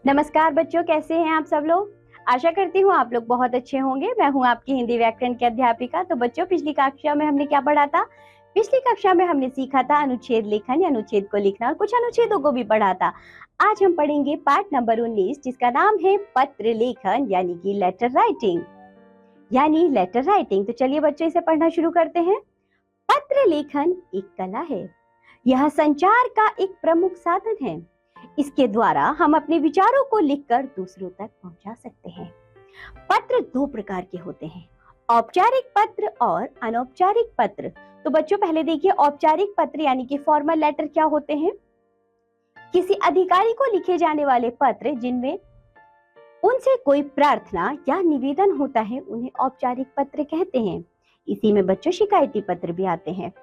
नमस्कार बच्चों, कैसे हैं आप सब लोग। आशा करती हूँ आप लोग बहुत अच्छे होंगे। मैं हूँ आपकी हिंदी व्याकरण की अध्यापिका। तो बच्चों, पिछली कक्षा में हमने क्या पढ़ा था? पिछली कक्षा में हमने सीखा था अनुच्छेद लेखन या अनुच्छेद को लिखना, और कुछ अनुच्छेदों को भी पढ़ा था। आज हम पढ़ेंगे पाठ नंबर 19, जिसका नाम है पत्र लेखन यानी कि लेटर राइटिंग। तो चलिए बच्चों, इसे पढ़ना शुरू करते हैं। पत्र लेखन एक कला है। यह संचार का एक प्रमुख साधन है। इसके द्वारा हम अपने विचारों को लिखकर दूसरों तक पहुंचा सकते हैं। पत्र दो प्रकार के होते हैं, औपचारिक पत्र और अनौपचारिक पत्र। तो बच्चों, पहले देखिए, औपचारिक पत्र यानी कि फॉर्मल लेटर क्या होते हैं? किसी अधिकारी को लिखे जाने वाले पत्र जिनमें उनसे कोई प्रार्थना या निवेदन होता है, उन्हें औपचारिक पत्र कहते हैं। इसी में बच्चों शिकायती पत्र भी आते हैं।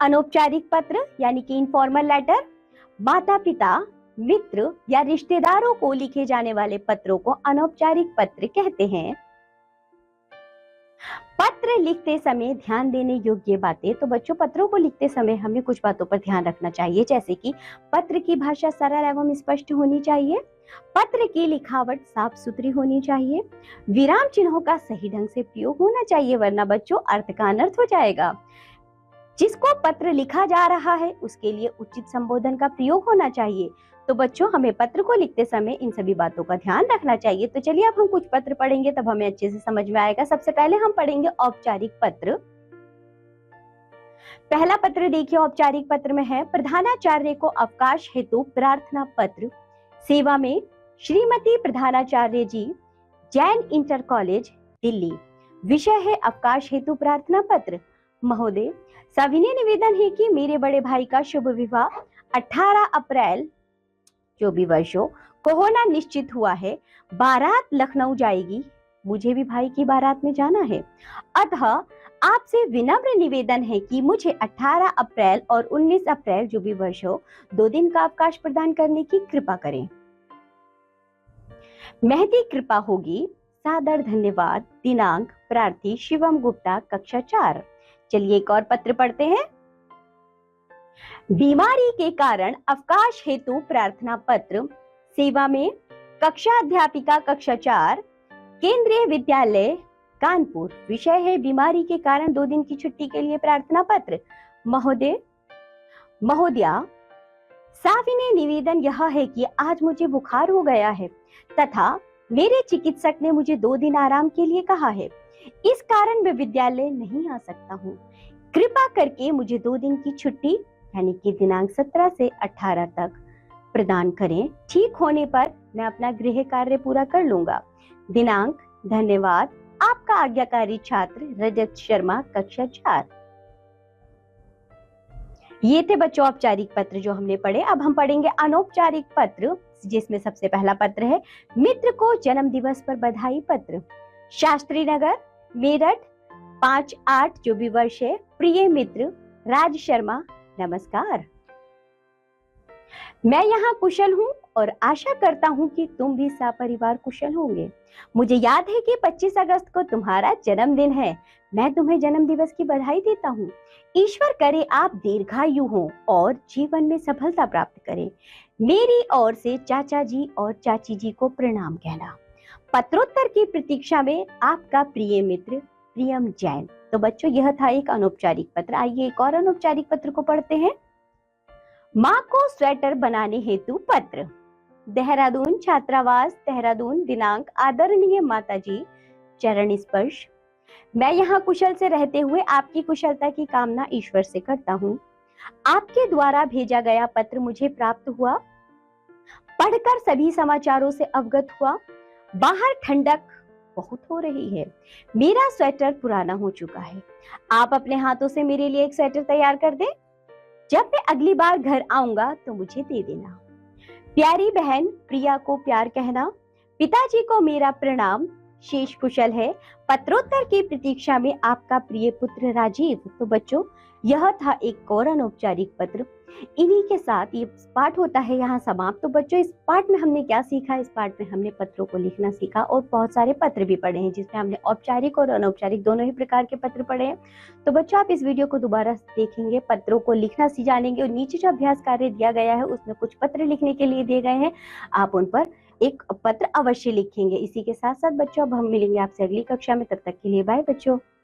अनौपचारिक पत्र यानी कि इनफॉर्मल लेटर, माता पिता, मित्र या रिश्तेदारों को लिखे जाने वाले पत्रों को अनौपचारिक पत्र कहते हैं। पत्र लिखते समय ध्यान देने योग्य बातें। तो बच्चों, पत्रों को लिखते समय हमें कुछ बातों पर ध्यान रखना चाहिए, जैसे कि पत्र की भाषा सरल एवं स्पष्ट होनी चाहिए, पत्र की लिखावट साफ सुथरी होनी चाहिए, विराम चिन्हों का सही ढंग से प्रयोग होना चाहिए, वरना बच्चों अर्थ का अनर्थ हो जाएगा। जिसको पत्र लिखा जा रहा है उसके लिए उचित संबोधन का प्रयोग होना चाहिए। तो बच्चों, हमें पत्र को लिखते समय इन सभी बातों का ध्यान रखना चाहिए। तो चलिए, अब हम कुछ पत्र पढ़ेंगे, तब हमें अच्छे से समझ में आएगा। सबसे पहले हम पढ़ेंगे औपचारिक पत्र। पहला पत्र देखिए, औपचारिक पत्र में है, प्रधानाचार्य को अवकाश हेतु प्रार्थना पत्र। सेवा में श्रीमती प्रधानाचार्य जी, जैन इंटर कॉलेज, दिल्ली। विषय है अवकाश हेतु प्रार्थना पत्र। महोदय, सविनय निवेदन है कि मेरे बड़े भाई का शुभ विवाह 18 अप्रैल जो भी वर्षों को होना निश्चित हुआ है। बारात लखनऊ जाएगी, मुझे भी भाई की बारात में जाना है। अतः आपसे विनम्र निवेदन है कि मुझे 18 अप्रैल और 19 अप्रैल जो भी वर्ष हो 2 दिन का अवकाश प्रदान करने की कृपा करें। मेहदी कृपा होगी, सादर धन्यवाद। दिनांक प्रार्थी शिवम गुप्ता, कक्षा 4। चलिए एक और पत्र पढ़ते हैं। बीमारी के कारण अवकाश हेतु प्रार्थना पत्र। सेवा में कक्षा अध्यापिका, कक्षा 4, केंद्रीय विद्यालय कानपुर। विषय है बीमारी के कारण 2 दिन की छुट्टी के लिए प्रार्थना पत्र। महोदय, महोदया, साविनय निवेदन यह है कि आज मुझे बुखार हो गया है तथा मेरे चिकित्सक ने मुझे 2 दिन आराम के लिए कहा है। इस कारण मैं विद्यालय नहीं आ सकता हूँ। कृपा करके मुझे 2 दिन की छुट्टी यानी कि दिनांक 17 से 18 तक प्रदान करें। ठीक होने पर मैं अपना गृह कार्य पूरा कर लूंगा। दिनांक धन्यवाद। आपका आज्ञाकारी छात्र रजत शर्मा, कक्षा 4। ये थे बच्चों औपचारिक पत्र जो हमने पढ़े। अब हम पढ़ेंगे अनौपचारिक पत्र, जिसमें सबसे पहला पत्र है, मित्र को जन्म दिवस पर बधाई पत्र। शास्त्री नगर, मेरठ, 5/8 जो भी वर्ष है। प्रिय मित्र राज शर्मा, नमस्कार। मैं यहाँ कुशल हूँ और आशा करता हूँ कि तुम भी सपरिवार कुशल होंगे। मुझे याद है कि 25 अगस्त को तुम्हारा जन्मदिन है। मैं तुम्हें जन्म दिवस की बधाई देता हूँ। ईश्वर करे आप दीर्घायु हो और जीवन में सफलता प्राप्त करें। मेरी ओर से चाचा जी और चाची जी को प्रणाम कहना। पत्रोत्तर की प्रतीक्षा में आपका प्रिय मित्र प्रियम जैन। तो बच्चों, यह था एक अनौपचारिक पत्र। आइए एक और अनौपचारिक पत्र को पढ़ते हैं। माँ को स्वेटर बनाने हेतु पत्र। देहरादून छात्रावास, देहरादून। दिनांक आदरणीय माताजी, चरण स्पर्श। मैं यहाँ कुशल से रहते हुए आपकी कुशलता की कामना ईश्वर से करता हूँ। आपके द्वारा भेजा गया पत्र मुझे प्राप्त हुआ। पढ़कर सभी समाचारों से अवगत हुआ। बाहर ठंडक बहुत हो रही है। मेरा स्वेटर पुराना हो चुका है। आप अपने हाथों से मेरे लिए एक स्वेटर तैयार कर दें। जब मैं अगली बार घर आऊंगा तो मुझे दे देना। प्यारी बहन प्रिया को प्यार कहना। पिताजी को मेरा प्रणाम, शेष कुशल है। पत्रोत्तर की प्रतीक्षा में आपका प्रिय पुत्र राजीव। तो बच्चों, यह था एक और अनौपचारिक पत्र। इन्हीं के साथ ये पाठ होता है यहाँ समाप्त। तो बच्चों, इस पाठ में हमने क्या सीखा? इस पाठ में हमने पत्रों को लिखना सीखा और बहुत सारे पत्र भी पढ़े हैं, जिसमें हमने औपचारिक और अनौपचारिक दोनों ही प्रकार के पत्र पढ़े हैं। तो बच्चों, आप इस वीडियो को दोबारा देखेंगे, पत्रों को लिखना सीख जानेंगे। और नीचे जो अभ्यास कार्य दिया गया है उसमें कुछ पत्र लिखने के लिए दिए गए हैं, आप उन पर एक पत्र अवश्य लिखेंगे। इसी के साथ-साथ बच्चों अब हम मिलेंगे आपसे अगली कक्षा में, तब तक के लिए बाय बच्चों।